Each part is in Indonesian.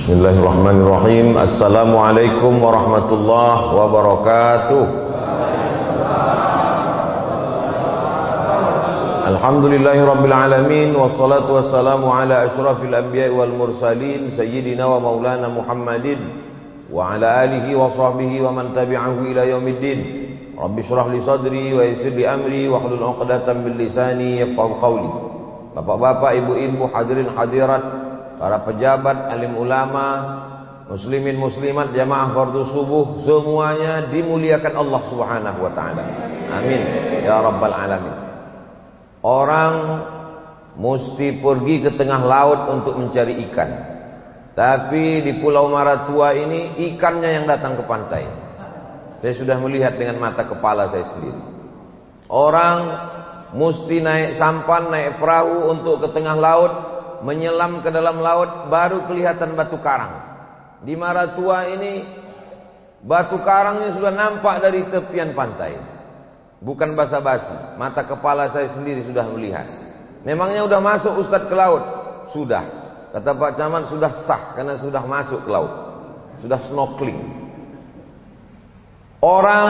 Bismillahirrahmanirrahim. Assalamualaikum warahmatullahi wabarakatuh. Alhamdulillahirabbil alamin wassalatu wassalamu ala asyrafil anbiya'i wal mursalin sayyidina wa maulana Muhammadin wa ala alihi wa sahbihi wa man tabi'ahu ila yaumiddin. Rabbi shrah li sadri wa yassir li amri wa hlul 'uqdatam min lisani yafqahu qawli. Bapak-bapak, ibu-ibu, hadirin hadirat, para pejabat, alim ulama, muslimin muslimat, jamaah fardhu subuh, semuanya dimuliakan Allah Subhanahu wa taala. Amin ya rabbal alamin. Orang mesti pergi ke tengah laut untuk mencari ikan. Tapi di Pulau Maratua ini ikannya yang datang ke pantai. Saya sudah melihat dengan mata kepala saya sendiri. Orang mesti naik sampan, naik perahu untuk ke tengah laut, menyelam ke dalam laut, baru kelihatan batu karang. Di Maratua ini batu karangnya sudah nampak dari tepian pantai. Bukan basa-basi, mata kepala saya sendiri sudah melihat. Memangnya sudah masuk Ustadz ke laut? Sudah. Kata Pak Camat sudah sah karena sudah masuk ke laut. Sudah snorkeling. Orang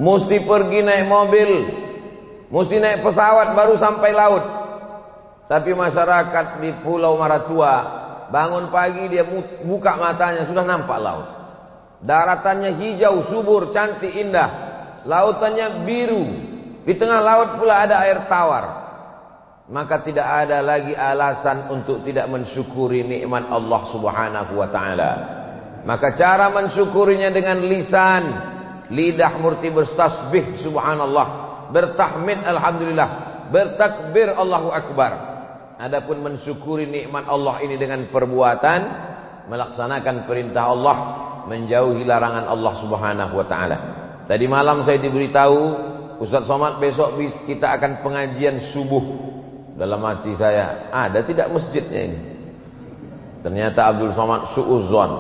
mesti pergi naik mobil, mesti naik pesawat baru sampai laut. Tapi masyarakat di Pulau Maratua bangun pagi dia buka matanya sudah nampak laut. Daratannya hijau, subur, cantik, indah. Lautannya biru. Di tengah laut pula ada air tawar. Maka tidak ada lagi alasan untuk tidak mensyukuri nikmat Allah Subhanahu wa taala. Maka cara mensyukurinya dengan lisan, lidah murti bertasbih subhanallah, bertahmid alhamdulillah, bertakbir Allahu akbar. Adapun mensyukuri nikmat Allah ini dengan perbuatan, melaksanakan perintah Allah, menjauhi larangan Allah Subhanahu wa taala. Tadi malam saya diberitahu, Ustaz Somad besok kita akan pengajian subuh. Dalam hati saya, ada tidak masjidnya ini? Ternyata Abdul Somad suudzon.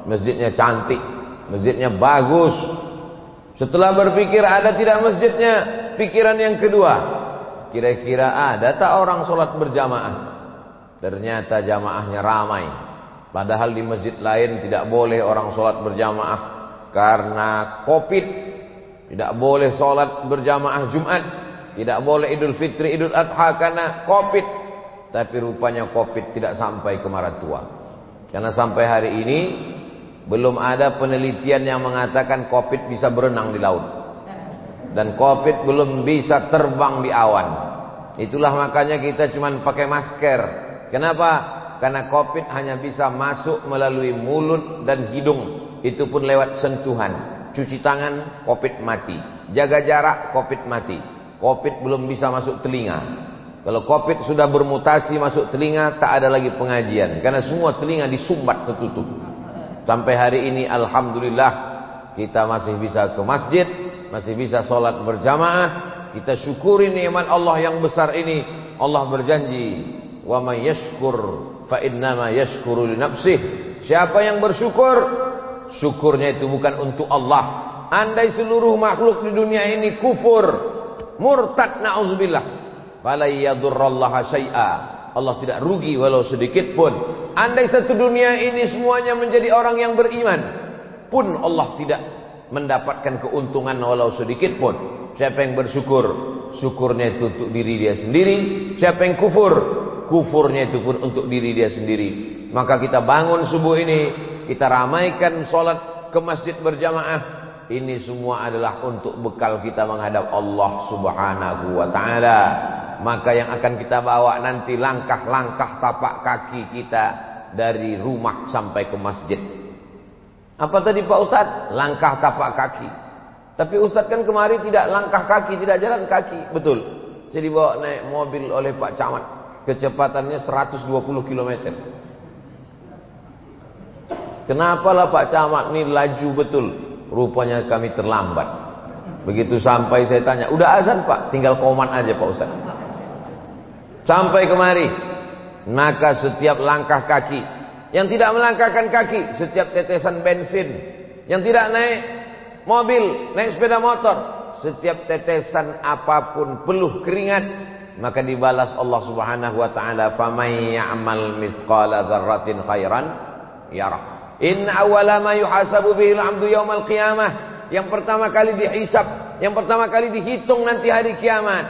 Masjidnya cantik, masjidnya bagus. Setelah berpikir ada tidak masjidnya, pikiran yang kedua, kira-kira ada tak orang sholat berjamaah? Ternyata jamaahnya ramai. Padahal di masjid lain tidak boleh orang sholat berjamaah karena Covid. Tidak boleh sholat berjamaah Jumat. Tidak boleh Idul Fitri, Idul Adha karena Covid. Tapi rupanya Covid tidak sampai ke Maratua. Karena sampai hari ini belum ada penelitian yang mengatakan Covid bisa berenang di laut. Dan Covid belum bisa terbang di awan. Itulah makanya kita cuma pakai masker. Kenapa? Karena Covid hanya bisa masuk melalui mulut dan hidung. Itu pun lewat sentuhan. Cuci tangan, Covid mati. Jaga jarak, Covid mati. Covid belum bisa masuk telinga. Kalau Covid sudah bermutasi masuk telinga, tak ada lagi pengajian. Karena semua telinga disumbat tertutup. Sampai hari ini alhamdulillah kita masih bisa ke masjid, masih bisa sholat berjamaah. Kita syukuri nikmat Allah yang besar ini. Allah berjanji, wa may yashkur fa innama yashkuru li nafsih. Siapa yang bersyukur, syukurnya itu bukan untuk Allah. Andai seluruh makhluk di dunia ini kufur, murtad, na'udzubillah, fala yadurrallaha syai'a. Allah tidak rugi walau sedikit pun. Andai satu dunia ini semuanya menjadi orang yang beriman, pun Allah tidak mendapatkan keuntungan walau sedikit pun. Siapa yang bersyukur, syukurnya itu untuk diri dia sendiri. Siapa yang kufur, kufurnya itu pun untuk diri dia sendiri. Maka kita bangun subuh ini, kita ramaikan sholat ke masjid berjamaah. Ini semua adalah untuk bekal kita menghadap Allah Subhanahu wa ta'ala. Maka yang akan kita bawa nanti langkah-langkah tapak kaki kita dari rumah sampai ke masjid. Apa tadi Pak Ustadz? Langkah tapak kaki. Tapi Ustadz kan kemarin tidak langkah kaki, tidak jalan kaki. Betul. Saya dibawa naik mobil oleh Pak Camat. Kecepatannya 120 km. Kenapa lah Pak Camat ini laju betul? Rupanya kami terlambat. Begitu sampai saya tanya, udah azan Pak? Tinggal komat aja Pak Ustaz. Sampai kemari, maka setiap langkah kaki, yang tidak melangkahkan kaki, setiap tetesan bensin, yang tidak naik mobil, naik sepeda motor, setiap tetesan apapun peluh keringat, maka dibalas Allah Subhanahu wa taala, "Faman ya'mal mithqala dzarratin khairan yarah. Inna awwala ma yuhasabu bihi al-'abdu yaumal qiyamah. Yang pertama kali dihisab, yang pertama kali dihitung nanti hari kiamat,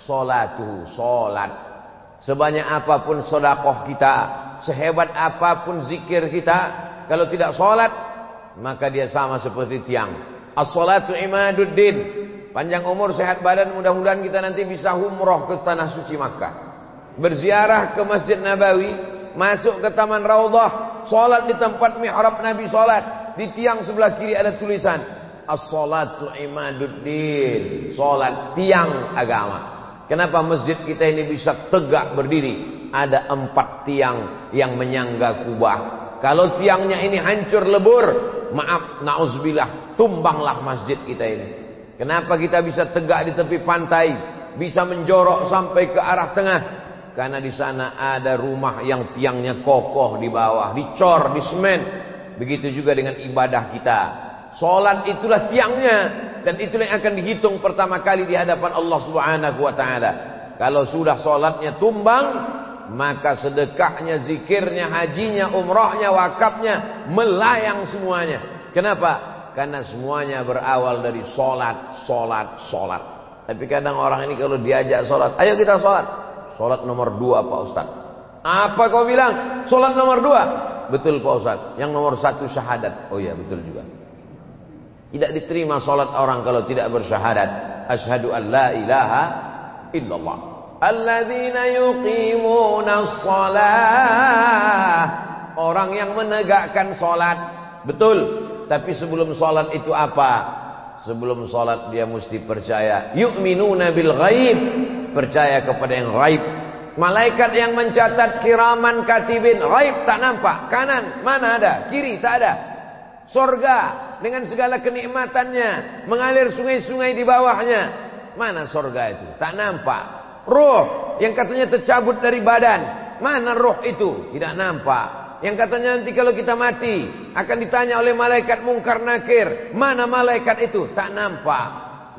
salatuhu, salat. Sebanyak apapun sedekah kita, sehebat apapun zikir kita, kalau tidak salat, maka dia sama seperti tiang. As-salatu imaduddin. Panjang umur, sehat badan, mudah-mudahan kita nanti bisa umrah ke tanah suci Makkah, berziarah ke Masjid Nabawi, masuk ke Taman Raudhah, salat di tempat mihrab Nabi salat. Di tiang sebelah kiri ada tulisan As-salatu imaduddin, salat tiang agama. Kenapa masjid kita ini bisa tegak berdiri? Ada 4 tiang yang menyangga Kubah. Kalau tiangnya ini hancur lebur, maaf, na'udzubillah, tumbanglah masjid kita ini. Kenapa kita bisa tegak di tepi pantai, bisa menjorok sampai ke arah tengah? Karena di sana ada rumah yang tiangnya kokoh di bawah, dicor, di semen. Begitu juga dengan ibadah kita. Salat itulah tiangnya, dan itulah yang akan dihitung pertama kali di hadapan Allah Subhanahu wa taala. Kalau sudah salatnya tumbang, maka sedekahnya, zikirnya, hajinya, umrahnya, wakafnya melayang semuanya. Kenapa? Karena semuanya berawal dari salat, salat, salat. Tapi kadang orang ini kalau diajak salat, ayo kita salat. Salat nomor 2 Pak Ustaz. Apa kau bilang? Salat nomor 2? Betul Pak Ustaz. Yang nomor 1 syahadat. Oh iya, betul juga. Tidak diterima salat orang kalau tidak bersyahadat. Asyhadu an la ilaha illallah. Alladzina yuqimunas shalah. Orang yang menegakkan salat. Betul. Tapi sebelum salat itu apa? Sebelum salat dia mesti percaya. Yu'minuna bil ghaib. Percaya kepada yang ghaib. Malaikat yang mencatat kiraman katibin. Ghaib tak nampak. Kanan mana ada? Kiri tak ada. Surga dengan segala kenikmatannya, mengalir sungai-sungai di bawahnya. Mana surga itu? Tak nampak. Ruh yang katanya tercabut dari badan. Mana ruh itu? Tidak nampak. Yang katanya nanti kalau kita mati akan ditanya oleh malaikat mungkar nakir. Mana malaikat itu? Tak nampak.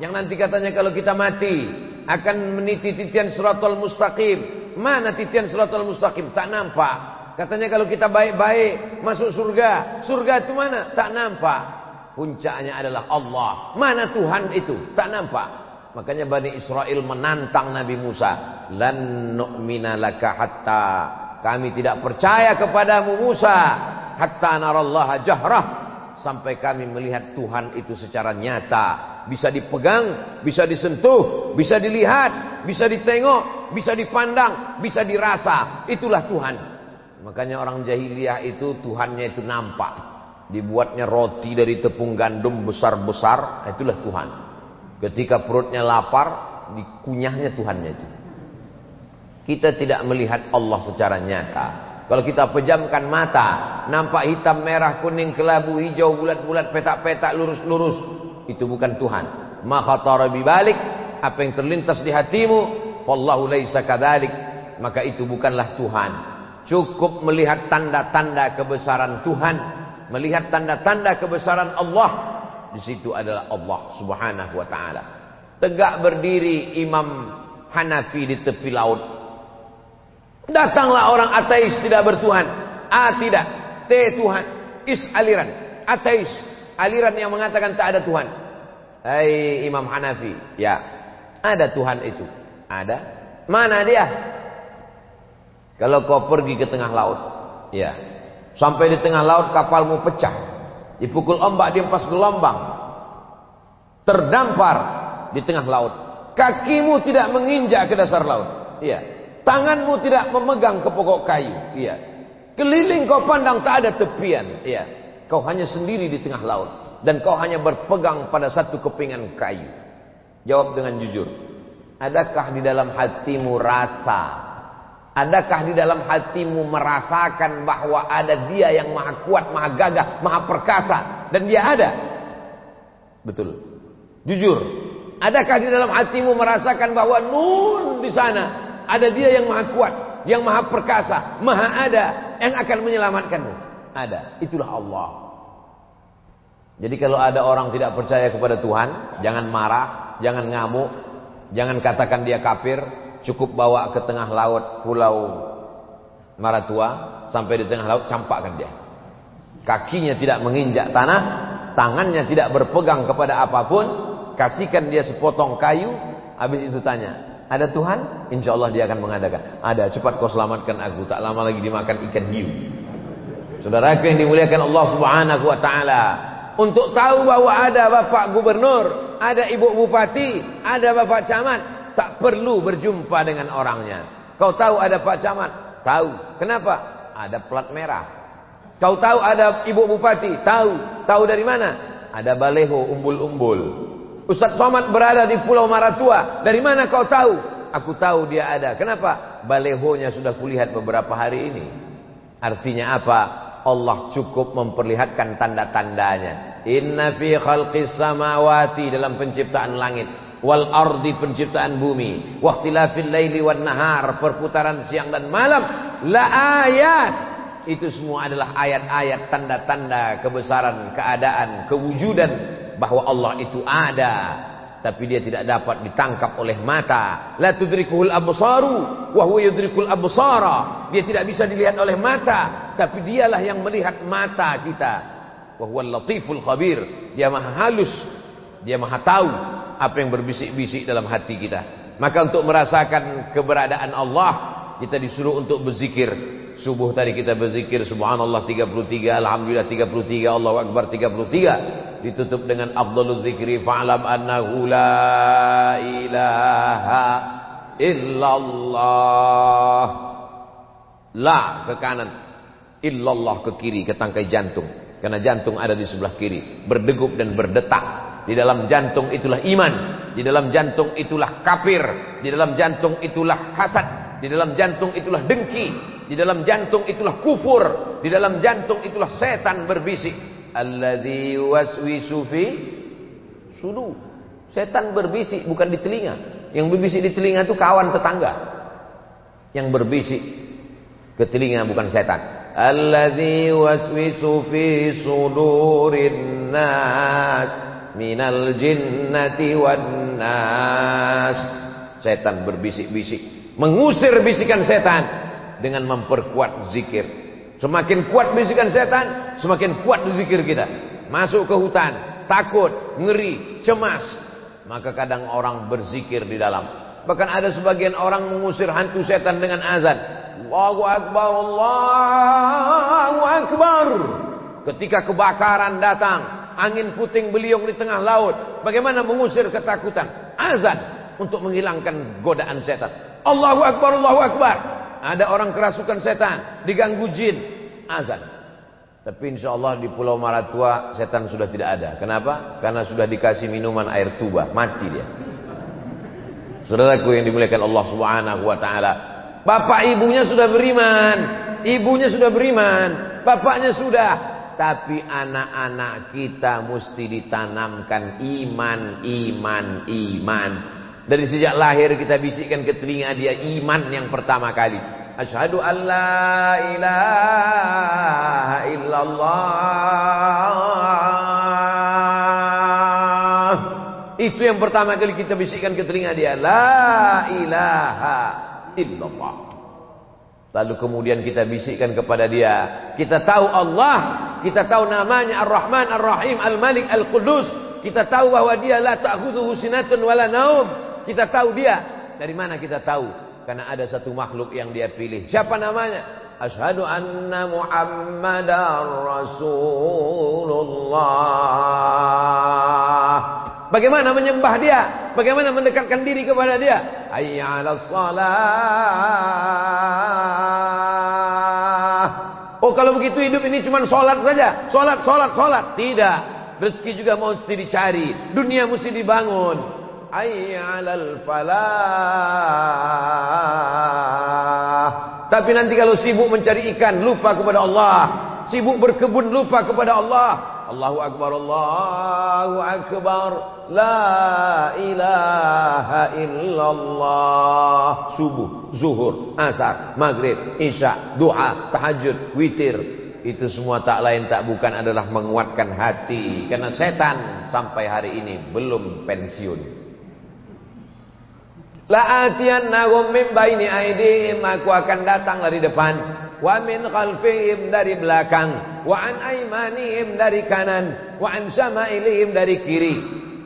Yang nanti katanya kalau kita mati akan meniti titian siratal mustaqim. Mana titian siratal mustaqim? Tak nampak. Katanya kalau kita baik-baik masuk surga. Surga itu mana? Tak nampak. Puncaknya adalah Allah. Mana Tuhan itu? Tak nampak. Makanya Bani Israel menantang Nabi Musa. Lan nu'mina laka hatta, kami tidak percaya kepadamu Musa, hatta narallaha jahrah, sampai kami melihat Tuhan itu secara nyata, bisa dipegang, bisa disentuh, bisa dilihat, bisa ditengok, bisa dipandang, bisa dirasa. Itulah Tuhan. Makanya orang jahiliyah itu Tuhannya itu nampak. Dibuatnya roti dari tepung gandum besar-besar, itulah Tuhan. Ketika perutnya lapar, dikunyahnya Tuhannya itu. Kita tidak melihat Allah secara nyata. Kalau kita pejamkan mata, nampak hitam, merah, kuning, kelabu, hijau, bulat-bulat, petak-petak, lurus-lurus, itu bukan Tuhan. Ma khatara bi balik, apa yang terlintas di hatimu, wallahu laisa kadzalik, maka itu bukanlah Tuhan. Cukup melihat tanda-tanda kebesaran Tuhan, melihat tanda-tanda kebesaran Allah. Di situ adalah Allah Subhanahu wa taala. Tegak berdiri Imam Hanafi di tepi laut. Datanglah orang ateis tidak bertuhan. A tidak, T Tuhan, Is aliran, ateis, aliran yang mengatakan tak ada Tuhan. Hai Imam Hanafi, ya, ada Tuhan itu. Ada. Mana dia? Kalau kau pergi ke tengah laut, ya, sampai di tengah laut kapalmu pecah, dipukul ombak, dihempas gelombang, terdampar di tengah laut. Kakimu tidak menginjak ke dasar laut. Iya. Tanganmu tidak memegang ke pokok kayu. Iya. Keliling kau pandang tak ada tepian. Iya. Kau hanya sendiri di tengah laut. Dan kau hanya berpegang pada satu kepingan kayu. Jawab dengan jujur. Adakah di dalam hatimu rasa? Adakah di dalam hatimu merasakan bahwa ada dia yang maha kuat, maha gagah, maha perkasa? Dan dia ada? Betul. Jujur. Adakah di dalam hatimu merasakan bahwa nun di sana ada dia yang maha kuat, yang maha perkasa, maha ada, yang akan menyelamatkanmu? Ada. Itulah Allah. Jadi kalau ada orang tidak percaya kepada Tuhan, jangan marah, jangan ngamuk, jangan katakan dia kafir. Cukup bawa ke tengah laut Pulau Maratua, sampai di tengah laut campakkan dia. Kakinya tidak menginjak tanah, tangannya tidak berpegang kepada apapun. Kasihkan dia sepotong kayu, habis itu tanya, ada Tuhan? Insya Allah dia akan mengatakan, ada, cepat kau selamatkan aku, tak lama lagi dimakan ikan hiu. Saudaraku yang dimuliakan Allah Subhanahu wa taala, untuk tahu bahwa ada bapak gubernur, ada ibu bupati, ada bapak camat, tak perlu berjumpa dengan orangnya. Kau tahu ada Pak Camat? Tahu. Kenapa? Ada plat merah. Kau tahu ada ibu bupati? Tahu. Tahu dari mana? Ada baleho umbul-umbul. Ustaz Somad berada di Pulau Maratua. Dari mana kau tahu? Aku tahu dia ada. Kenapa? Balehonya sudah kulihat beberapa hari ini. Artinya apa? Allah cukup memperlihatkan tanda-tandanya. Inna fi khalqis samawati, dalam penciptaan langit, wal ardi, penciptaan bumi, waqtilafil laili wan nahar, perputaran siang dan malam, la ayat. Itu semua adalah ayat-ayat, tanda-tanda kebesaran, keadaan, kewujudan bahwa Allah itu ada. Tapi dia tidak dapat ditangkap oleh mata. La tudrikuhul absaru wa huwa yudrikul absara. Dia tidak bisa dilihat oleh mata, tapi dialah yang melihat mata kita. Wa huwal latiful khabir. Dia maha halus, dia maha tahu apa yang berbisik-bisik dalam hati kita. Maka untuk merasakan keberadaan Allah, kita disuruh untuk berzikir. Subuh tadi kita berzikir subhanallah 33, alhamdulillah 33, Allahu akbar 33. Ditutup dengan afdhaluz zikri fa'lam annahu la ilaha illallah. La ke kanan, illallah ke kiri, ke tangkai jantung. Karena jantung ada di sebelah kiri, berdegup dan berdetak. Di dalam jantung itulah iman, di dalam jantung itulah kafir, di dalam jantung itulah hasad, di dalam jantung itulah dengki, di dalam jantung itulah kufur, di dalam jantung itulah setan berbisik. Alladzi waswisu fi sudur. Setan berbisik bukan di telinga. Yang berbisik di telinga itu kawan tetangga. Yang berbisik ke telinga bukan setan. Alladzi waswisu fi sudurin nas minal jinnati wan nas. Setan berbisik-bisik, mengusir bisikan setan dengan memperkuat zikir. Semakin kuat bisikan setan, semakin kuat zikir kita. Masuk ke hutan, takut, ngeri, cemas, maka kadang orang berzikir di dalam. Bahkan ada sebagian orang mengusir hantu setan dengan azan. Allahu akbar, Allahu akbar. Ketika kebakaran datang, angin puting beliung di tengah laut, bagaimana mengusir ketakutan? Azan untuk menghilangkan godaan setan. Allahu akbar, Allahu akbar. Ada orang kerasukan setan, diganggu jin, azan. Tapi insya Allah di Pulau Maratua setan sudah tidak ada. Kenapa? Karena sudah dikasih minuman air tuba, mati dia. Saudaraku yang dimuliakan Allah Subhanahu wa taala, bapak ibunya sudah beriman, ibunya sudah beriman, bapaknya sudah. Tapi anak-anak kita mesti ditanamkan iman, iman, iman. Dari sejak lahir kita bisikkan ke telinga dia iman yang pertama kali. Asyhadu an la ilaha illallah. Itu yang pertama kali kita bisikkan ke telinga dia. La ilaha illallah. Lalu kemudian kita bisikkan kepada dia. Kita tahu Allah. Kita tahu namanya Ar-Rahman, Ar-Rahim, Al-Malik, Al-Qudus. Kita tahu bahwa dia la ta'khudhuhu sinatun wala naum. Kita tahu dia. Dari mana kita tahu? Karena ada satu makhluk yang dia pilih. Siapa namanya? Asyhadu anna Muhammadar Rasulullah. Bagaimana menyembah dia? Bagaimana mendekatkan diri kepada dia? Hayya 'alas shalah. Oh, kalau begitu hidup ini cuma sholat saja. Sholat, sholat, sholat. Tidak. Rezeki juga mesti dicari. Dunia mesti dibangun. Hayya 'alal falah. Tapi nanti kalau sibuk mencari ikan, lupa kepada Allah. Sibuk berkebun, lupa kepada Allah. Allahu akbar, Allahu akbar. La ilaha illallah. Subuh, zuhur, asar, maghrib, isya, doa, tahajud, witir. Itu semua tak lain tak bukan adalah menguatkan hati. Karena setan sampai hari ini belum pensiun. La'atiyannahum min baini aydihim, aku akan datang dari depan, wa min khalfihim, dari belakang, wa an aymanihim dari kanan, wa an syama'ilihim dari kiri.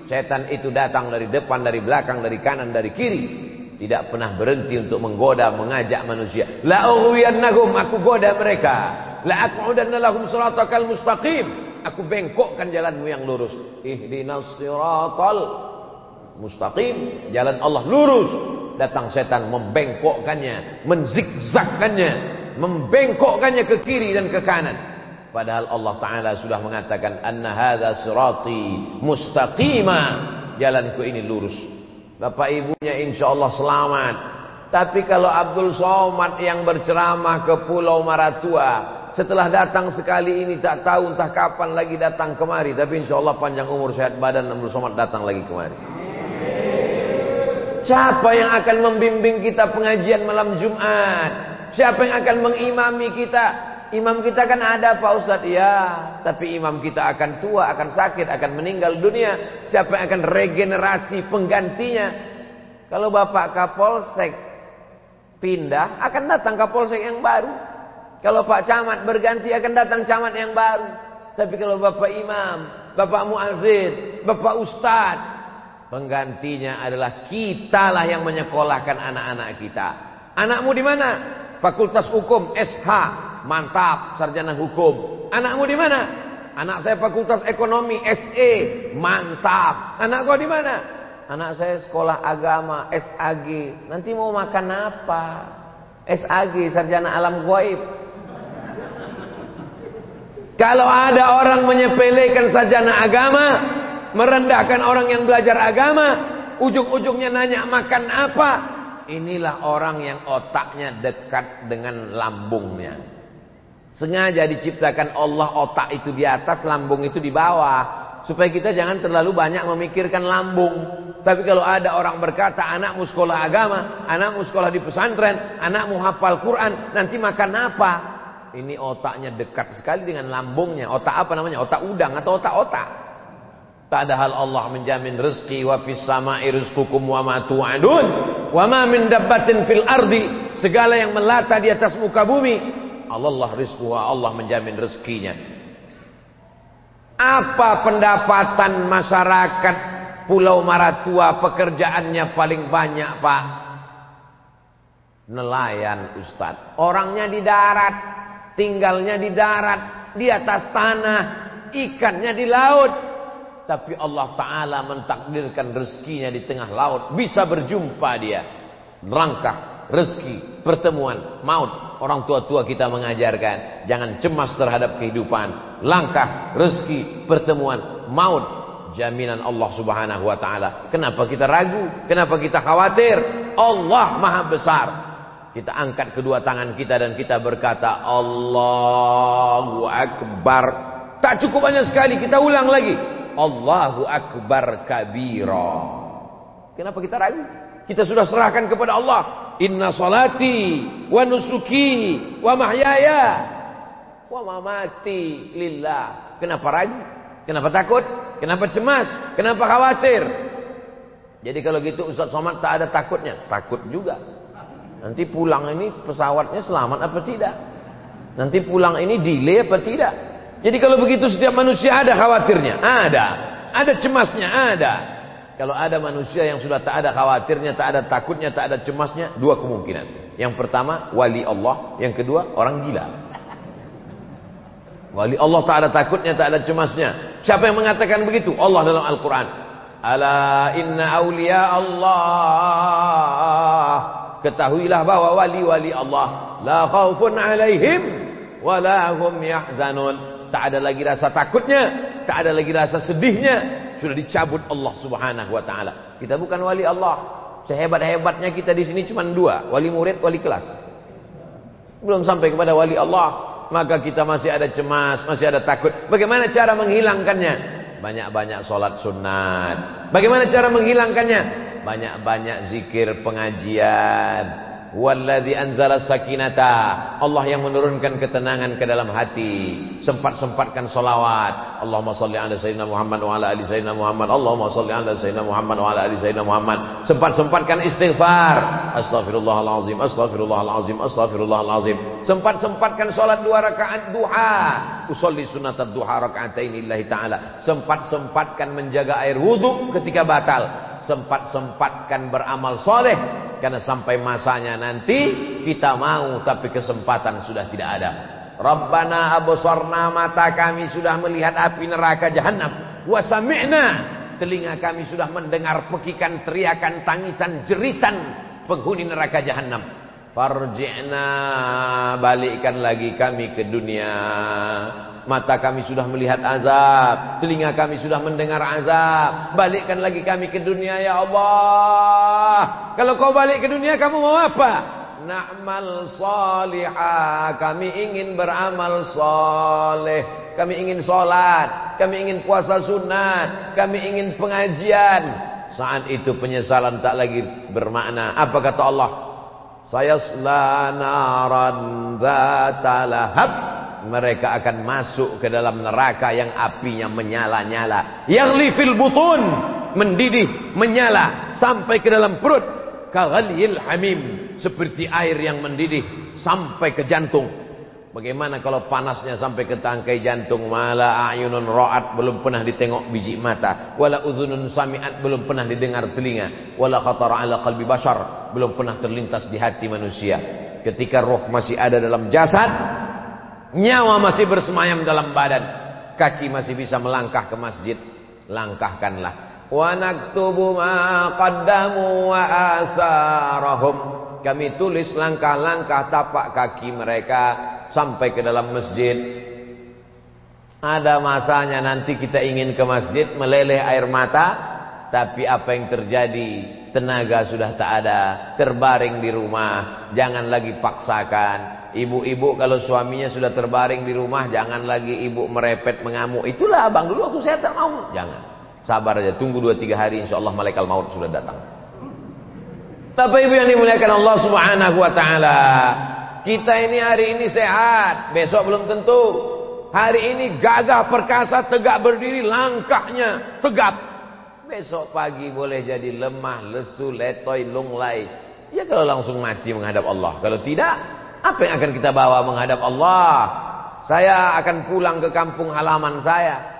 Setan itu datang dari depan, dari belakang, dari kanan, dari kiri. Tidak pernah berhenti untuk menggoda, mengajak manusia. La ughwiyannahum, aku goda mereka. La aqudanna lahum shiratakal mustaqim, aku bengkokkan jalanmu yang lurus. Ihdinas siratal mustaqim, jalan Allah lurus. Datang setan membengkokkannya, menzigzagkannya, membengkokkannya ke kiri dan ke kanan. Padahal Allah Ta'ala sudah mengatakan, anna hadza sirati mustaqima, jalanku ini lurus. Bapak ibunya insya Allah selamat. Tapi kalau Abdul Somad yang berceramah ke Pulau Maratua, setelah datang sekali ini tak tahu entah kapan lagi datang kemari. Tapi insya Allah panjang umur sehat badan, Abdul Somad datang lagi kemari. Siapa yang akan membimbing kita pengajian malam Jumat? Siapa yang akan mengimami kita? Imam kita kan ada Pak Ustadz, ya. Tapi imam kita akan tua, akan sakit, akan meninggal dunia. Siapa yang akan regenerasi penggantinya? Kalau Bapak Kapolsek pindah, akan datang Kapolsek yang baru. Kalau Pak Camat berganti, akan datang Camat yang baru. Tapi kalau Bapak Imam, Bapak Muazzin, Bapak Ustadz, penggantinya adalah kitalah yang menyekolahkan anak-anak kita. Anakmu di mana? Fakultas Hukum SH, mantap, sarjana hukum. Anakmu di mana? Anak saya Fakultas Ekonomi SE, mantap. Anak kau di mana? Anak saya sekolah agama SAG. Nanti mau makan apa? SAG, sarjana alam gaib. Kalau ada orang menyepelekan sarjana agama, merendahkan orang yang belajar agama, ujung-ujungnya nanya makan apa, inilah orang yang otaknya dekat dengan lambungnya. Sengaja diciptakan Allah otak itu di atas, lambung itu di bawah, supaya kita jangan terlalu banyak memikirkan lambung. Tapi kalau ada orang berkata, anakmu sekolah agama, anakmu sekolah di pesantren, anakmu hafal Quran, nanti makan apa? Ini otaknya dekat sekali dengan lambungnya. Otak apa namanya? Otak udang atau otak-otak. Tak ada hal Allah menjamin rezeki. Wa fis sama'i rizqukum wa ma tu'adun wa ma min dabbatin fil ardi, segala yang melata di atas muka bumi, Allah rizquha, Allah menjamin rezekinya. Apa pendapatan masyarakat Pulau Maratua pekerjaannya paling banyak, Pak? Nelayan, Ustaz. Orangnya di darat, tinggalnya di darat, di atas tanah, ikannya di laut. Tapi Allah Ta'ala mentakdirkan rezekinya di tengah laut. Bisa berjumpa dia. Langkah, rezeki, pertemuan, maut. Orang tua-tua kita mengajarkan, jangan cemas terhadap kehidupan. Langkah, rezeki, pertemuan, maut, jaminan Allah Subhanahu wa Ta'ala. Kenapa kita ragu? Kenapa kita khawatir? Allah Maha Besar. Kita angkat kedua tangan kita dan kita berkata, Allahu Akbar. Tak cukup hanya sekali, kita ulang lagi, Allahu Akbar kabira. Kenapa kita ragu? Kita sudah serahkan kepada Allah. Inna salati wa nusuki wa mahyaya wa mamati lillah. Kenapa ragu? Kenapa takut? Kenapa cemas? Kenapa khawatir? Jadi kalau gitu Ustaz Somad tak ada takutnya? Takut juga. Nanti pulang ini pesawatnya selamat apa tidak? Nanti pulang ini delay apa tidak? Jadi kalau begitu setiap manusia ada khawatirnya, ada cemasnya, ada. Kalau ada manusia yang sudah tak ada khawatirnya, tak ada takutnya, tak ada cemasnya, dua kemungkinan. Yang pertama wali Allah, yang kedua orang gila. Wali Allah tak ada takutnya, tak ada cemasnya. Siapa yang mengatakan begitu? Allah dalam Al-Quran. Ala inna awliya Allah, ketahuilah bahwa wali-wali Allah la khaufun alaihim wa la hum yahzanun. Tak ada lagi rasa takutnya, tak ada lagi rasa sedihnya. Sudah dicabut Allah Subhanahu wa Ta'ala. Kita bukan wali Allah. Sehebat-hebatnya kita di sini cuma dua, wali murid, wali kelas. Belum sampai kepada wali Allah. Maka kita masih ada cemas, masih ada takut. Bagaimana cara menghilangkannya? Banyak-banyak sholat sunat. Bagaimana cara menghilangkannya? Banyak-banyak zikir pengajian. Walladzi anzala sakinata, Allah yang menurunkan ketenangan ke dalam hati. Sempat-sempatkan salawat. Allahumma shalli ala sayyidina Muhammad wa ala ali sayyidina Muhammad. Allahumma shalli ala sayyidina Muhammad wa ala ali sayyidina Muhammad. Sempat-sempatkan istighfar. Astaghfirullahalazim, astaghfirullahalazim, astaghfirullahalazim. Sempat-sempatkan salat 2 rakaat duha. Usolli sunnatat duha rakaatain lillahi taala. Sempat-sempatkan menjaga air wudu ketika batal. Sempat-sempatkan beramal soleh, karena sampai masanya nanti kita mau tapi kesempatan sudah tidak ada. Rabbana absarna, mata kami sudah melihat api neraka jahanam. Wa sami'na, telinga kami sudah mendengar pekikan, teriakan, tangisan, jeritan penghuni neraka jahanam. Farji'na, balikkan lagi kami ke dunia. Mata kami sudah melihat azab, telinga kami sudah mendengar azab. Balikkan lagi kami ke dunia ya Allah. Kalau kau balik ke dunia, kamu mau apa? Na'mal salihah, kami ingin beramal soleh. Kami ingin sholat, kami ingin puasa sunat, kami ingin pengajian. Saat itu penyesalan tak lagi bermakna. Apa kata Allah? Sayasla naran dzata lahab, mereka akan masuk ke dalam neraka yang apinya menyala-nyala. Yaghli fil butun, mendidih, menyala sampai ke dalam perut. Kaghalil hamim, seperti air yang mendidih sampai ke jantung. Bagaimana kalau panasnya sampai ke tangkai jantung? Mala ayunun ra'at, belum pernah ditengok biji mata. Wala udhunun sami'at, belum pernah didengar telinga. Wala khatara ala qalbi bashar, belum pernah terlintas di hati manusia. Ketika roh masih ada dalam jasad, nyawa masih bersemayam dalam badan, kaki masih bisa melangkah ke masjid, langkahkanlah. Wa naktubu ma qaddamu wa atharahum, kami tulis langkah-langkah tapak kaki mereka sampai ke dalam masjid. Ada masanya nanti kita ingin ke masjid, meleleh air mata, tapi apa yang terjadi? Tenaga sudah tak ada, terbaring di rumah. Jangan lagi paksakan. Ibu-ibu kalau suaminya sudah terbaring di rumah, jangan lagi ibu merepet mengamuk. Itulah abang dulu waktu saya tak mau. Jangan. Sabar aja, tunggu 2-3 hari, insyaallah malaikat maut sudah datang. Bapak Ibu yang dimuliakan Allah Subhanahu wa taala, kita ini hari ini sehat, besok belum tentu. Hari ini gagah perkasa, tegak berdiri, langkahnya tegap. Besok pagi boleh jadi lemah, lesu, letoy, lunglai. Ya kalau langsung mati menghadap Allah. Kalau tidak, apa yang akan kita bawa menghadap Allah? Saya akan pulang ke kampung halaman saya.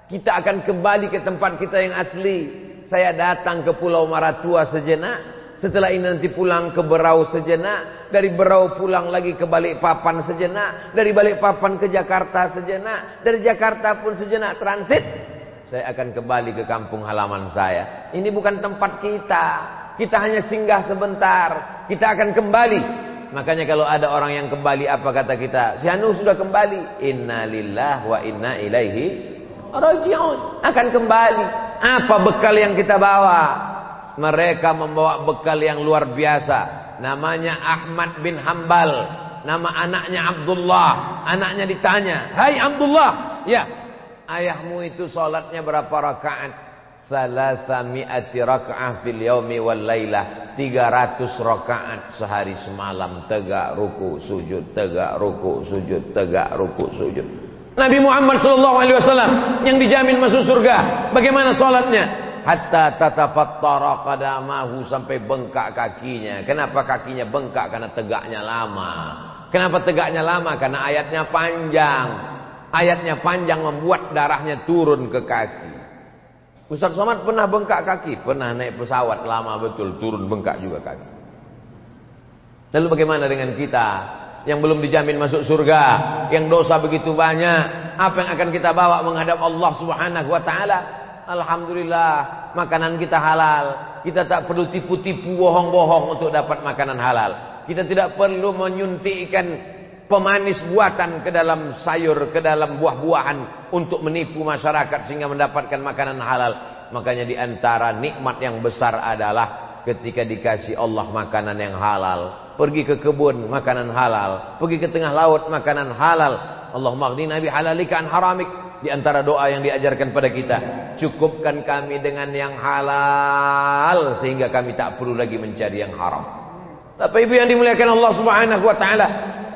Kita akan kembali ke tempat kita yang asli. Saya datang ke Pulau Maratua sejenak. Setelah ini nanti pulang ke Berau sejenak. Dari Berau pulang lagi ke Balikpapan sejenak. Dari Balikpapan ke Jakarta sejenak. Dari Jakarta pun sejenak transit. Saya akan kembali ke kampung halaman saya. Ini bukan tempat kita. Kita hanya singgah sebentar. Kita akan kembali. Makanya kalau ada orang yang kembali, apa kata kita? Si Anu sudah kembali. Inna lillahi wa inna ilaihi raji'un. Akan kembali. Apa bekal yang kita bawa? Mereka membawa bekal yang luar biasa. Namanya Ahmad bin Hambal. Nama anaknya Abdullah. Anaknya ditanya, "Hai Abdullah, ya, ayahmu itu sholatnya berapa rakaat?" 300 raka'ah fil yaumi wal lailah. 300 rakaat sehari semalam, tegak ruku sujud, tegak ruku sujud, tegak ruku sujud. Nabi Muhammad SAW yang dijamin masuk surga, bagaimana sholatnya? Hatta tatafattara qadamahu, sampai bengkak kakinya. Kenapa kakinya bengkak? Karena tegaknya lama. Kenapa tegaknya lama? Karena ayatnya panjang. Ayatnya panjang membuat darahnya turun ke kaki. Ustaz Somad pernah bengkak kaki? Pernah naik pesawat lama betul, turun bengkak juga kaki. Lalu bagaimana dengan kita yang belum dijamin masuk surga, yang dosa begitu banyak? Apa yang akan kita bawa menghadap Allah Subhanahu wa taala? Alhamdulillah, makanan kita halal. Kita tak perlu tipu-tipu, bohong-bohong untuk dapat makanan halal. Kita tidak perlu menyuntikkan pemanis buatan ke dalam sayur, ke dalam buah-buahan untuk menipu masyarakat sehingga mendapatkan makanan halal. Makanya di antara nikmat yang besar adalah ketika dikasih Allah makanan yang halal. Pergi ke kebun, makanan halal. Pergi ke tengah laut, makanan halal. Allahumma aghnina bihalalika an haramik. Di antara doa yang diajarkan pada kita, cukupkan kami dengan yang halal sehingga kami tak perlu lagi mencari yang haram. Bapak Ibu yang dimuliakan Allah Subhanahu wa taala.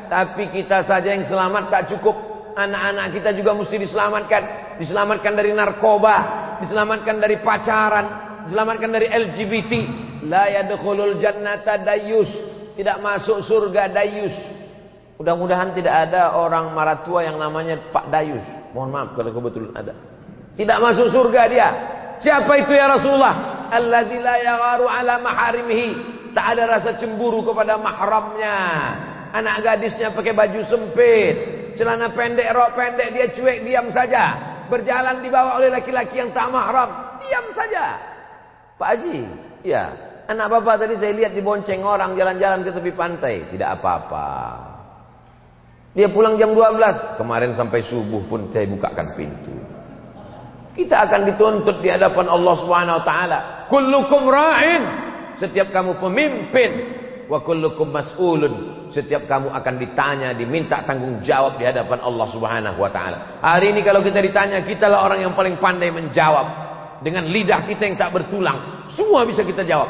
Tapi kita saja yang selamat tak cukup. Anak-anak kita juga mesti diselamatkan. Diselamatkan dari narkoba, diselamatkan dari pacaran, diselamatkan dari LGBT. La yadkhulul jannata dayus. Tidak masuk surga dayus. Mudah-mudahan tidak ada orang maratua yang namanya Pak Dayus. Mohon maaf kalau kebetulan ada. Tidak masuk surga dia. Siapa itu ya Rasulullah? Alladzi la yagharu ala maharimihi. Tak ada rasa cemburu kepada mahramnya. Anak gadisnya pakai baju sempit, celana pendek, rok pendek, dia cuek diam saja. Berjalan dibawa oleh laki-laki yang tak mahram, diam saja. Pak Haji, ya, anak bapak tadi saya lihat dibonceng orang jalan-jalan ke tepi pantai, tidak apa-apa. Dia pulang jam 12, kemarin sampai subuh pun saya bukakan pintu. Kita akan dituntut di hadapan Allah Subhanahu wa taala. Kullukum ra'in, setiap kamu pemimpin, wa kullukum mas'ulun, setiap kamu akan ditanya, diminta tanggung jawab di hadapan Allah Subhanahu wa taala. Hari ini kalau kita ditanya, kitalah orang yang paling pandai menjawab. Dengan lidah kita yang tak bertulang, semua bisa kita jawab.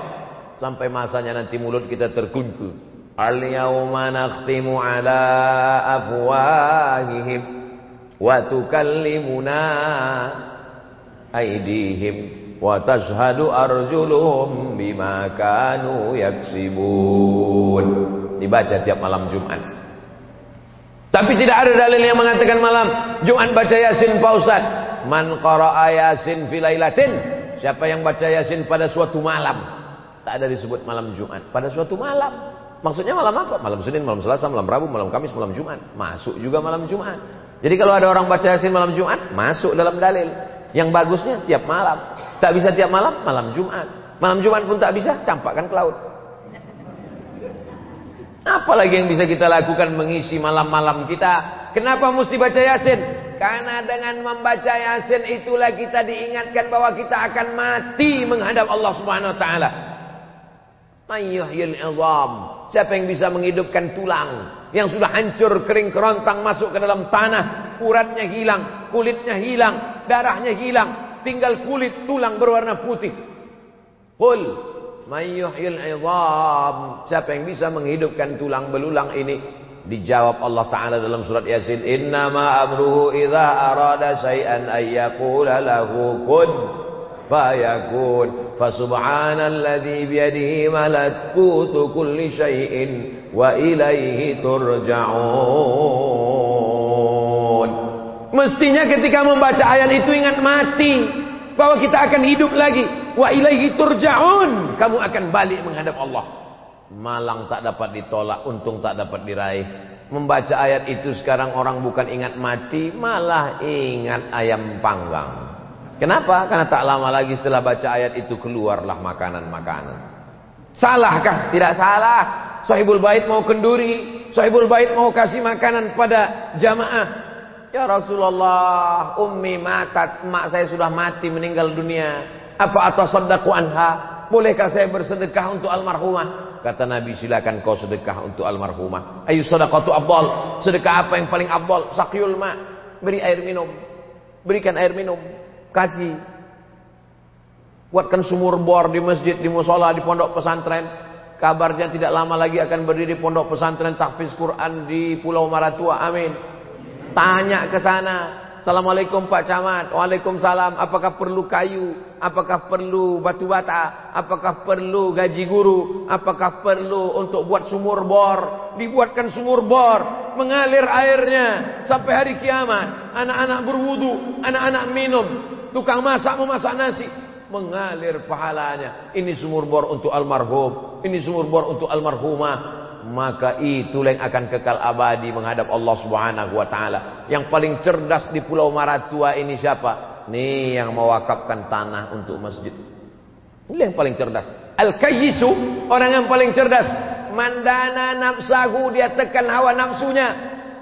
Sampai masanya nanti mulut kita terkunci. Al-yawma nakhtimu ala afwahihim wa tukallimuna aydihim wa tashhadu arjuluhum bima kanu yaksibun. Dibaca tiap malam Jumat. Tapi tidak ada dalil yang mengatakan malam Jumat baca Yasin Pak Ustaz. Man qara'a Yasin fi lailatin, siapa yang baca Yasin pada suatu malam. Tak ada disebut malam Jumat, pada suatu malam. Maksudnya malam apa? Malam Senin, malam Selasa, malam Rabu, malam Kamis, malam Jumat. Masuk juga malam Jumat. Jadi kalau ada orang baca Yasin malam Jumat, masuk dalam dalil. Yang bagusnya tiap malam. Tak bisa tiap malam, malam Jumat. Malam Jumat pun tak bisa, campakkan ke laut. Apalagi yang bisa kita lakukan mengisi malam-malam kita? Kenapa mesti baca Yasin? Karena dengan membaca Yasin itulah kita diingatkan bahwa kita akan mati menghadap Allah Subhanahu wa taala. Mayyuhyil 'idham. Siapa yang bisa menghidupkan tulang yang sudah hancur, kering, kerontang, masuk ke dalam tanah, uratnya hilang, kulitnya hilang, darahnya hilang, tinggal kulit tulang berwarna putih. Qul mayyuhyil 'idham. Siapa yang bisa menghidupkan tulang belulang ini? Dijawab Allah Ta'ala dalam surat Yasin, innama amruhu idza arada syai'an ay yaqula lahu kun fayakun. Fasubhanalladzi biyadihi malakutu kulli syai'in wa ilaihi turja'un. Mestinya ketika membaca ayat itu ingat mati, bahwa kita akan hidup lagi. Wa ilaihi turja'un, kamu akan balik menghadap Allah. Malang tak dapat ditolak, untung tak dapat diraih. Membaca ayat itu sekarang orang bukan ingat mati, malah ingat ayam panggang. Kenapa? Karena tak lama lagi setelah baca ayat itu keluarlah makanan-makanan. Salahkah? Tidak salah. Sahibul bait mau kenduri, sahibul bait mau kasih makanan pada jamaah. Ya Rasulullah, ummi matat, emak saya sudah mati, meninggal dunia. Apa atasaddaqu anha? Bolehkah saya bersedekah untuk almarhumah? Kata Nabi, silakan kau sedekah untuk almarhumah. Ayu sadaqatu afdal. Sedekah apa yang paling afdal? Saqyul ma, beri air minum. Berikan air minum. Kasih. Buatkan sumur bor di masjid, di musola, di pondok pesantren. Kabarnya tidak lama lagi akan berdiri pondok pesantren tahfiz Quran di Pulau Maratua. Amin. Tanya ke sana. Assalamualaikum Pak Camat. Waalaikumsalam. Apakah perlu kayu? Apakah perlu batu bata? Apakah perlu gaji guru? Apakah perlu untuk buat sumur bor? Dibuatkan sumur bor, mengalir airnya sampai hari kiamat. Anak-anak berwudu, anak-anak minum, tukang masak memasak nasi, mengalir pahalanya. Ini sumur bor untuk almarhum, ini sumur bor untuk almarhumah. Maka itulah yang akan kekal abadi menghadap Allah Subhanahu wa taala. Yang paling cerdas di Pulau Maratua ini siapa? Nih yang mewakafkan tanah untuk masjid. Ini yang paling cerdas. Al-kayyisu, orang yang paling cerdas. Mandana nafsahu, dia tekan hawa nafsunya.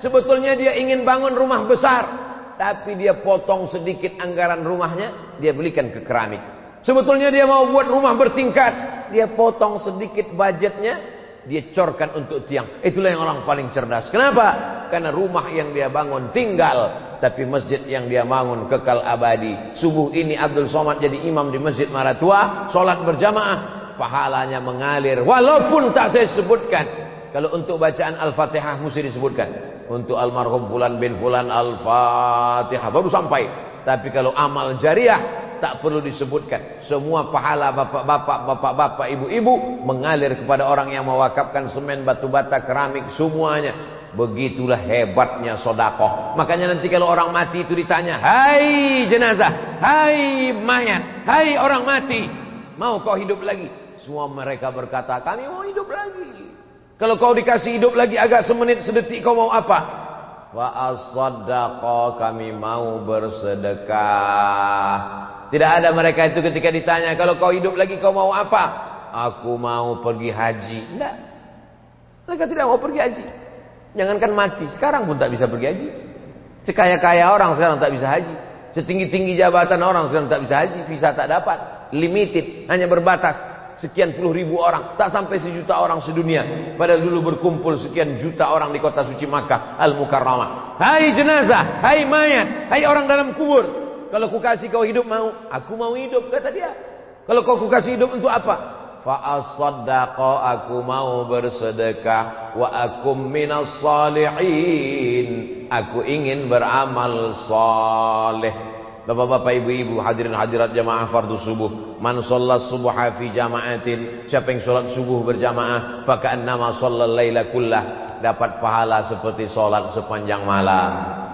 Sebetulnya dia ingin bangun rumah besar, tapi dia potong sedikit anggaran rumahnya, dia belikan ke keramik. Sebetulnya dia mau buat rumah bertingkat, dia potong sedikit budgetnya, dia corkan untuk tiang. Itulah yang orang paling cerdas. Kenapa? Karena rumah yang dia bangun tinggal, tapi masjid yang dia bangun kekal abadi. Subuh ini Abdul Somad jadi imam di Masjid Maratua, sholat berjamaah. pahalanya mengalir. Walaupun tak saya sebutkan. Kalau untuk bacaan Al-Fatihah mesti disebutkan. Untuk almarhum Fulan bin Fulan Al-Fatihah baru sampai. Tapi kalau amal jariah tak perlu disebutkan. Semua pahala bapak-bapak, ibu-ibu mengalir kepada orang yang mewakafkan semen, batu bata, keramik, semuanya. Begitulah hebatnya sedekah. Makanya nanti kalau orang mati itu ditanya, hai jenazah, hai mayat, hai orang mati, mau kau hidup lagi? Semua mereka berkata, kami mau hidup lagi. Kalau kau dikasih hidup lagi agak semenit sedetik, kau mau apa? Wa as-sadaqah, kami mau bersedekah. Tidak ada mereka itu ketika ditanya, kalau kau hidup lagi kau mau apa? Aku mau pergi haji. Tidak. Mereka tidak mau pergi haji. Jangankan mati, sekarang pun tak bisa pergi haji. Sekaya-kaya orang sekarang tak bisa haji. Setinggi-tinggi jabatan orang sekarang tak bisa haji. Visa tak dapat. Limited, hanya berbatas. Sekian puluh ribu orang, tak sampai 1 juta orang sedunia. Padahal dulu berkumpul sekian juta orang di kota suci Makkah Al-Mukarramah. Hai jenazah, hai mayat, hai orang dalam kubur, kalau ku kasih kau hidup mau? Aku mau hidup, kata dia. Kalau kau ku kasih hidup untuk apa? Fa'as-saddaqa, aku mau bersedekah. Wa akum minas salihin, aku ingin beramal saleh. Bapak-bapak, ibu-ibu, hadirin hadirat jamaah fardu subuh. Man shollat subha fi jama'atin, siapa yang sholat subuh berjamaah, faka'annama shollal laila kullah, dapat pahala seperti sholat sepanjang malam.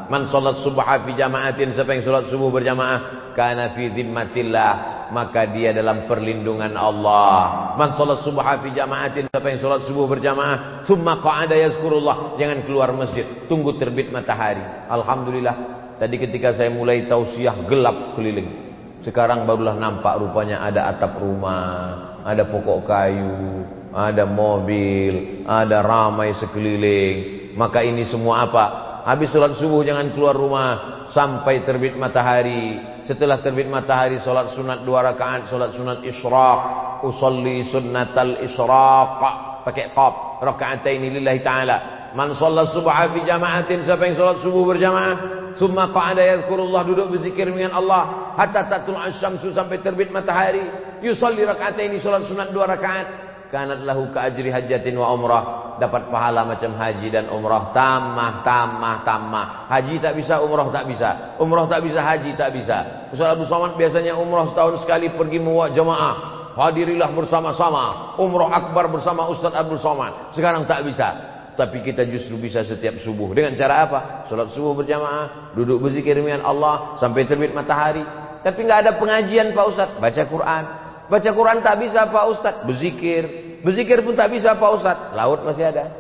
Man sholat subha fi jama'atin, siapa yang sholat subuh berjamaah, kana fi dhimmatillah, maka dia dalam perlindungan Allah. Man sholat subha fi jama'atin, siapa yang sholat subuh berjamaah, thumma qa'ada yazkurullah, jangan keluar masjid, tunggu terbit matahari. Alhamdulillah, tadi ketika saya mulai tausiah gelap keliling. Sekarang barulah nampak rupanya ada atap rumah, ada pokok kayu, ada mobil, ada ramai sekeliling. Maka ini semua apa? Habis sholat subuh jangan keluar rumah sampai terbit matahari. Setelah terbit matahari sholat sunat 2 rakaat, sholat sunat isyraq. Usolli sunnatal isyraq, pakai qaf, raka'ataini lillahi ta'ala. Man sholat subha fi jama'atin, siapa yang sholat subuh berjamaah, summa qa'ada yazkurullah, duduk berzikir dengan Allah, hatta tatul asyamsu, sampai terbit matahari. Yusolli raka'ataini, sholat sunat 2 rakaat. Kanat lahu ka ajri hajjatin wa umrah, dapat pahala macam haji dan umrah. Tamah. Haji tak bisa, umrah tak bisa. Umrah tak bisa, haji tak bisa. Ustaz Abdul Somad biasanya umrah setahun sekali pergi muwak jamaah. Hadirilah bersama-sama umrah akbar bersama Ustaz Abdul Somad. Sekarang tak bisa. Tapi kita justru bisa setiap subuh. Dengan cara apa? Salat subuh berjamaah, duduk berzikir dengan Allah sampai terbit matahari. Tapi enggak ada pengajian Pak Ustaz. Baca Quran. Baca Quran tak bisa Pak Ustaz. Berzikir pun tak bisa Pak Ustaz. Laut masih ada.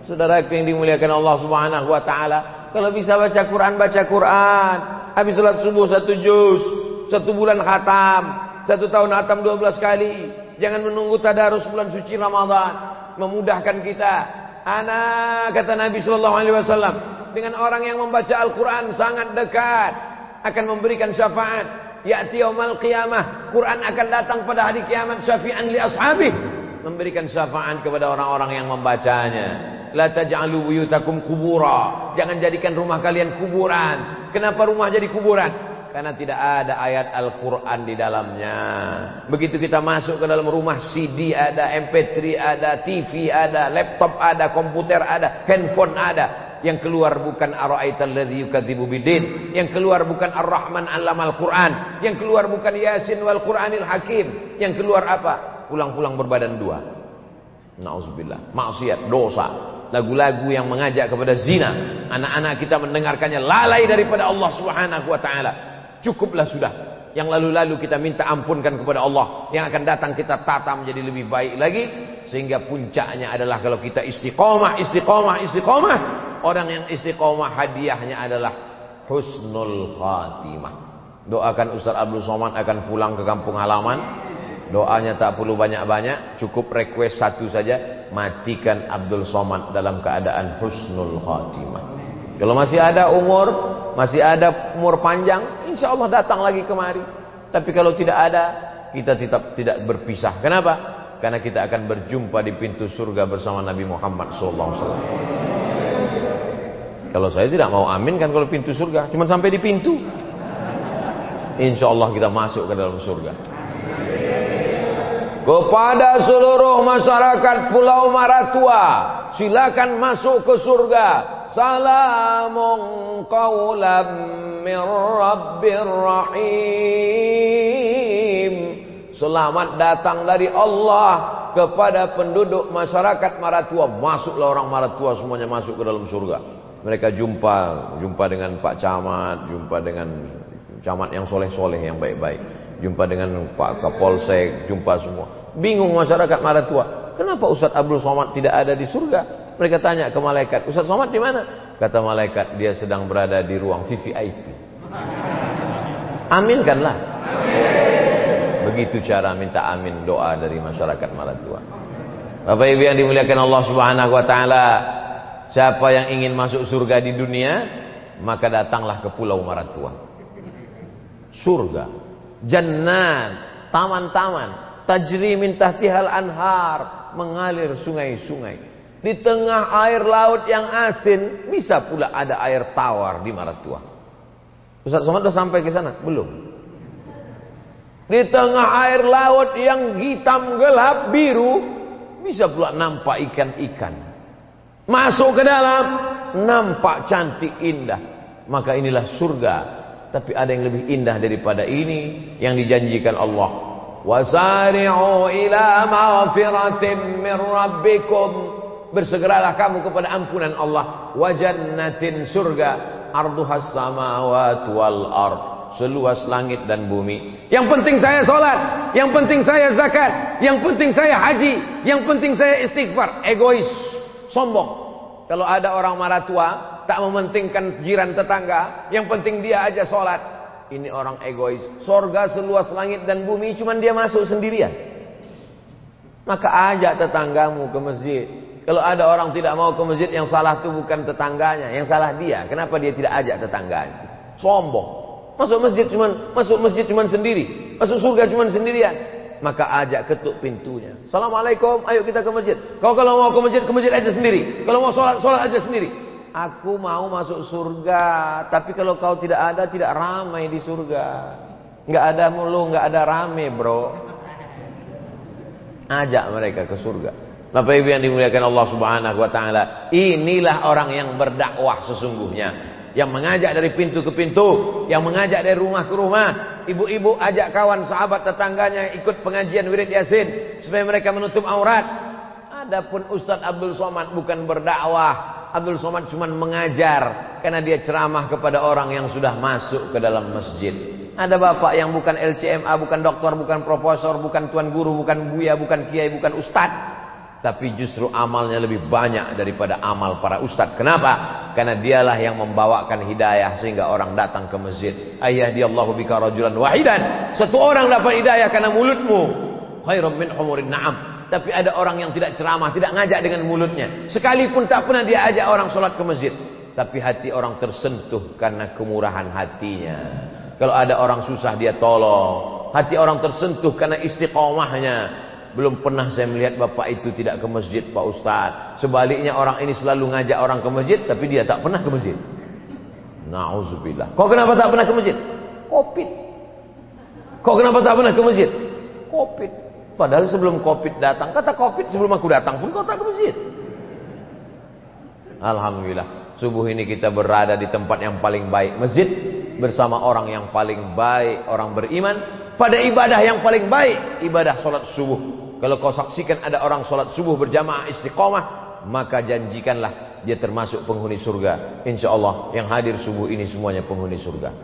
Saudara yang dimuliakan Allah Subhanahu wa taala, kalau bisa baca Quran, baca Quran. Habis salat subuh 1 juz, 1 bulan khatam, 1 tahun khatam 12 kali. Jangan menunggu tadarus bulan suci Ramadan. Memudahkan kita. Ana, kata Nabi sallallahu alaihi wasallam, dengan orang yang membaca Al-Quran sangat dekat, akan memberikan syafaat. Ya'ti yaumal qiyamah, Quran akan datang pada hari kiamat, syafi'an li ashabih, memberikan syafaat kepada orang-orang yang membacanya. La taj'alu buyutakum qubura, jangan jadikan rumah kalian kuburan. Kenapa rumah jadi kuburan? Karena tidak ada ayat Al-Quran di dalamnya. Begitu kita masuk ke dalam rumah, CD ada, MP3 ada, TV ada, laptop ada, komputer ada, handphone ada. Yang keluar bukan ara'aital ladzi yukadzibu bidin, yang keluar bukan Ar-Rahman 'allamal Quran, yang keluar bukan Yasin wal Qur'anil Hakim, yang keluar apa? Pulang-pulang berbadan 2. Nauzubillah, maksiat, dosa. Lagu-lagu yang mengajak kepada zina. Anak-anak kita mendengarkannya lalai daripada Allah Subhanahu wa taala. Cukuplah sudah. Yang lalu-lalu kita minta ampunkan kepada Allah. Yang akan datang kita tata menjadi lebih baik lagi. Sehingga puncaknya adalah kalau kita istiqomah. Orang yang istiqomah hadiahnya adalah husnul khatimah. Doakan Ustaz Abdul Somad akan pulang ke kampung halaman. Doanya tak perlu banyak-banyak. Cukup request 1 saja. Matikan Abdul Somad dalam keadaan husnul khatimah. Kalau masih ada umur panjang, insya Allah datang lagi kemari. Tapi kalau tidak ada, kita tetap tidak berpisah. Kenapa? Karena kita akan berjumpa di pintu surga bersama Nabi Muhammad SAW. Kalau saya tidak mau amin kan kalau pintu surga, cuma sampai di pintu. Insya Allah kita masuk ke dalam surga. Kepada seluruh masyarakat Pulau Maratua, silakan masuk ke surga. Salamun qawlam min rabbir rahim. Selamat datang dari Allah kepada penduduk masyarakat Maratua. Masuklah orang Maratua, semuanya masuk ke dalam surga. Mereka jumpa dengan Pak Camat, jumpa dengan camat yang soleh-soleh, yang baik-baik, jumpa dengan Pak Kapolsek, jumpa semua. Bingung masyarakat Maratua, kenapa Ustaz Abdul Somad tidak ada di surga? Mereka tanya ke malaikat, Ustaz Somad di mana? Kata malaikat, dia sedang berada di ruang VVIP. Aminkanlah. Begitu cara minta amin doa dari masyarakat Maratua. Bapak Ibu yang dimuliakan Allah Subhanahu wa taala, siapa yang ingin masuk surga di dunia, maka datanglah ke Pulau Maratua. Surga, jannat, taman-taman, tajri min tahtihal anhar, mengalir sungai-sungai. Di tengah air laut yang asin, bisa pula ada air tawar di Maratua. Ustaz Somad sudah sampai ke sana? Belum. Di tengah air laut yang hitam gelap biru, bisa pula nampak ikan-ikan. Masuk ke dalam, nampak cantik indah. Maka inilah surga. Tapi ada yang lebih indah daripada ini yang dijanjikan Allah. Wasari'u ila maghfiratin min rabbikum. Bersegeralah kamu kepada ampunan Allah. Wa jannatin, surga, arduhas samawati wal ard, seluas langit dan bumi. Yang penting saya salat, yang penting saya zakat, yang penting saya haji, yang penting saya istighfar. Egois, sombong. Kalau ada orang Maratua tak mementingkan jiran tetangga, yang penting dia aja sholat, ini orang egois. Sorga seluas langit dan bumi, cuman dia masuk sendirian. Maka ajak tetanggamu ke masjid. Kalau ada orang tidak mau ke masjid, yang salah itu bukan tetangganya, yang salah dia. Kenapa dia tidak ajak tetangganya? Sombong. Masuk masjid cuman sendiri, masuk surga cuman sendirian. Maka ajak, ketuk pintunya. Assalamualaikum, ayo kita ke masjid. Kau kalau mau ke masjid aja sendiri. Kalau mau sholat aja sendiri. Aku mau masuk surga, tapi kalau kau tidak ada, tidak ramai di surga. Nggak ada mulu, nggak ada rame, bro. Ajak mereka ke surga. Bapak Ibu yang dimuliakan Allah Subhanahu wa taala, inilah orang yang berdakwah sesungguhnya. Yang mengajak dari pintu ke pintu, yang mengajak dari rumah ke rumah. Ibu-ibu ajak kawan, sahabat, tetangganya ikut pengajian wirid Yasin supaya mereka menutup aurat. Adapun Ustaz Abdul Somad bukan berdakwah. Abdul Somad cuma mengajar karena dia ceramah kepada orang yang sudah masuk ke dalam masjid. Ada bapak yang bukan LCMA, bukan doktor, bukan profesor, bukan tuan guru, bukan buya, bukan kiai, bukan ustad, tapi justru amalnya lebih banyak daripada amal para ustad. Kenapa? Karena dialah yang membawakan hidayah sehingga orang datang ke masjid. Ayyadiyallahu bika rajulan wahidan. Satu orang dapat hidayah karena mulutmu. Khairum min humurin na'am. Tapi ada orang yang tidak ceramah, tidak ngajak dengan mulutnya. Sekalipun tak pernah dia ajak orang sholat ke masjid. Tapi hati orang tersentuh karena kemurahan hatinya. Kalau ada orang susah dia tolong. Hati orang tersentuh karena istiqomahnya. Belum pernah saya melihat bapak itu tidak ke masjid, Pak Ustadz. Sebaliknya orang ini selalu ngajak orang ke masjid, tapi dia tak pernah ke masjid. Na'udzubillah. Kau kenapa tak pernah ke masjid? Covid. Kau kenapa tak pernah ke masjid? Covid. Padahal sebelum Covid datang, kata Covid sebelum aku datang pun kau tak ke masjid. Alhamdulillah, subuh ini kita berada di tempat yang paling baik, masjid, bersama orang yang paling baik, orang beriman, pada ibadah yang paling baik, ibadah sholat subuh. Kalau kau saksikan ada orang sholat subuh berjamaah istiqomah, maka janjikanlah dia termasuk penghuni surga. Insya Allah yang hadir subuh ini semuanya penghuni surga.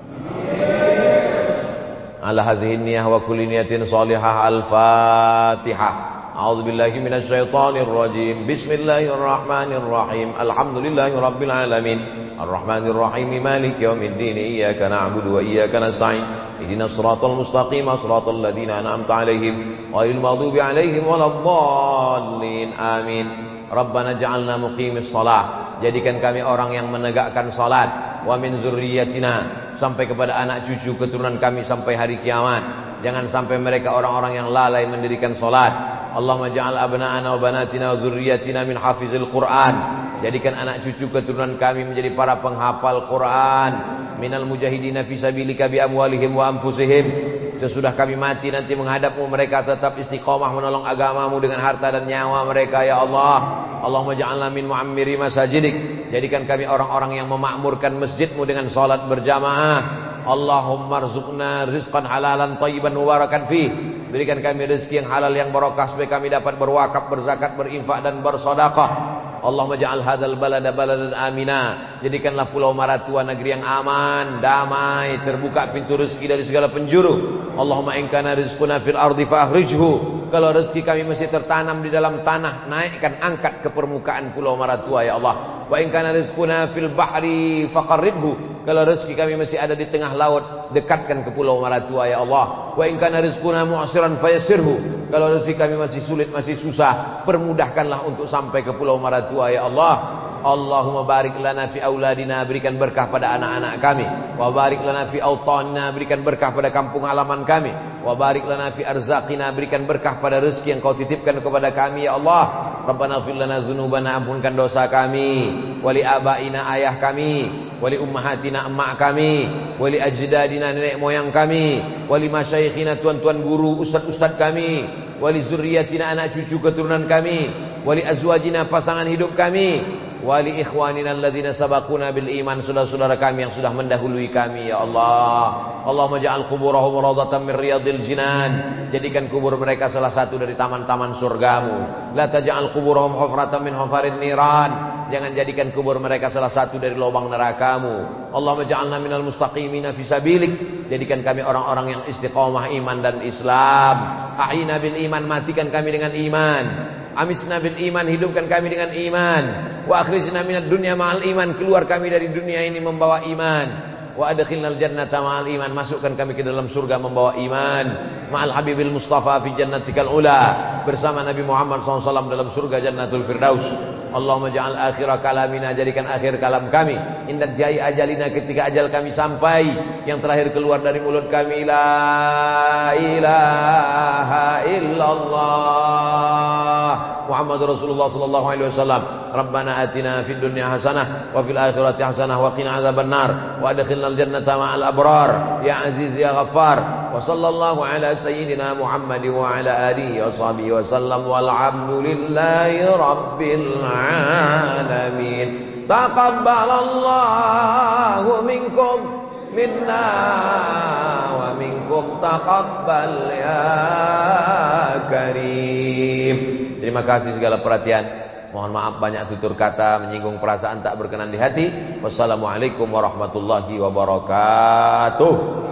Ala hadhihi niyah wa kulli niyatin salihah. Al-Fatihah. A'udzu billahi minasy syaithanir rajim. Bismillahirrahmanirrahim. Alhamdulillahi rabbil alamin. Arrahmanir rahim. Maliki yaumiddin. Iyyaka na'budu wa iyyaka nasta'in. Ihdinas siratal mustaqim. Siratal ladzina an'amta 'alaihim ghairil maghdubi 'alaihim waladdallin. Amin. Rabbana ja'alna muqimis shalah. Jadikan kami orang yang menegakkan salat. Wa min dzurriyyatina, sampai kepada anak cucu keturunan kami sampai hari kiamat. Jangan sampai mereka orang-orang yang lalai mendirikan salat. Allahumma ja'al abna'ana wa banatina wa dzurriyyatina min hafizil Qur'an. Jadikan anak cucu keturunan kami menjadi para penghafal Quran. Minal mujahidina fi sabilika bi amwalihim wa anfusihim. Sesudah kami mati nanti menghadapmu, mereka tetap istiqomah menolong agamamu dengan harta dan nyawa mereka ya Allah. Allahumma ja'alna min mu'ammiri masajidik. Jadikan kami orang-orang yang memakmurkan masjidmu dengan salat berjamaah. Allahumma rzuqna rizqan halalan thayyiban mubarakan fih. Berikan kami rezeki yang halal yang barakah supaya kami dapat berwakaf, berzakat, berinfak dan bersedekah. Allahumma ja'al hadzal balada baladan amina. Jadikanlah Pulau Maratua negeri yang aman, damai, terbuka pintu rezeki dari segala penjuru. Allahumma in kana rizquna fil ardi fahrijhu. Kalau rezeki kami masih tertanam di dalam tanah, naikkan, angkat ke permukaan Pulau Maratua ya Allah. Wa in kana rizquna fil bahri faqarribhu. Kalau rezeki kami masih ada di tengah laut, dekatkan ke Pulau Maratua ya Allah. Wa in kana rizquna mu'siran fayassirhu. Kalau rezeki kami masih sulit, masih susah, permudahkanlah untuk sampai ke Pulau Maratua ya Allah. Allahumma barik lana fi auladina, berikan berkah pada anak-anak kami. Wa barik lana fi autanina, berikan berkah pada kampung halaman kami. Wa barik lana fi arzaqina, berikan berkah pada rezeki yang kau titipkan kepada kami ya Allah. Rabbana ighfir lana dzunubana, ampunkan dosa kami, wali abaina, ayah kami, wali ummahatina, emak kami, wali ajdadina, nenek moyang kami, wali masyayikhina, tuan-tuan guru, ustaz-ustaz kami, wali zurriyatina, anak cucu keturunan kami, wali azwajina, pasangan hidup kami, wali ikhwanina alladzina sabaquna bil iman, saudara-saudara kami yang sudah mendahului kami ya Allah. Allahumma ja'al quburahum rawdatan min riyadil jinan. Jadikan kubur mereka salah satu dari taman-taman surgamu. La taj'al quburahum hufratan min hufarin niran. Jangan jadikan kubur mereka salah satu dari lubang nerakamu. Allahumma ja'alna minal mustaqimina fi sabilik. Jadikan kami orang-orang yang istiqamah iman dan Islam. Ahyina bil iman, matikan kami dengan iman. Amisna bil iman, hidupkan kami dengan iman. Wa akhrijna minad dunya ma'al iman, keluar kami dari dunia ini membawa iman. Wa adkhilnal jannata ma'al iman, masukkan kami ke dalam surga membawa iman. Ma'al habibil mustafa fi jannatikal ula, bersama Nabi Muhammad SAW dalam surga jannatul firdaus. Allahumma ja'al akhira kalamina, jadikan akhir kalam kami inda jai ajalina, ketika ajal kami sampai, yang terakhir keluar dari mulut kami la ilaha illallah Muhammadur Rasulullah sallallahu alaihi wasallam. Rabbana atina fid dunya hasanah wa fil akhirati hasanah wa qina adzabannar wa adkhilnal jannata ma'al abrar ya aziz ya ghaffar. Wa sallallahu ala sayyidina Muhammad wa ala alihi wa sahbihi wa sallam walhamdulillahi rabbil alamin. Taqabbalallahu minkum minna wa minkum taqabbal ya karim. Terima kasih segala perhatian. Mohon maaf banyak tutur kata menyinggung perasaan tak berkenan di hati. Wassalamualaikum warahmatullahi wabarakatuh.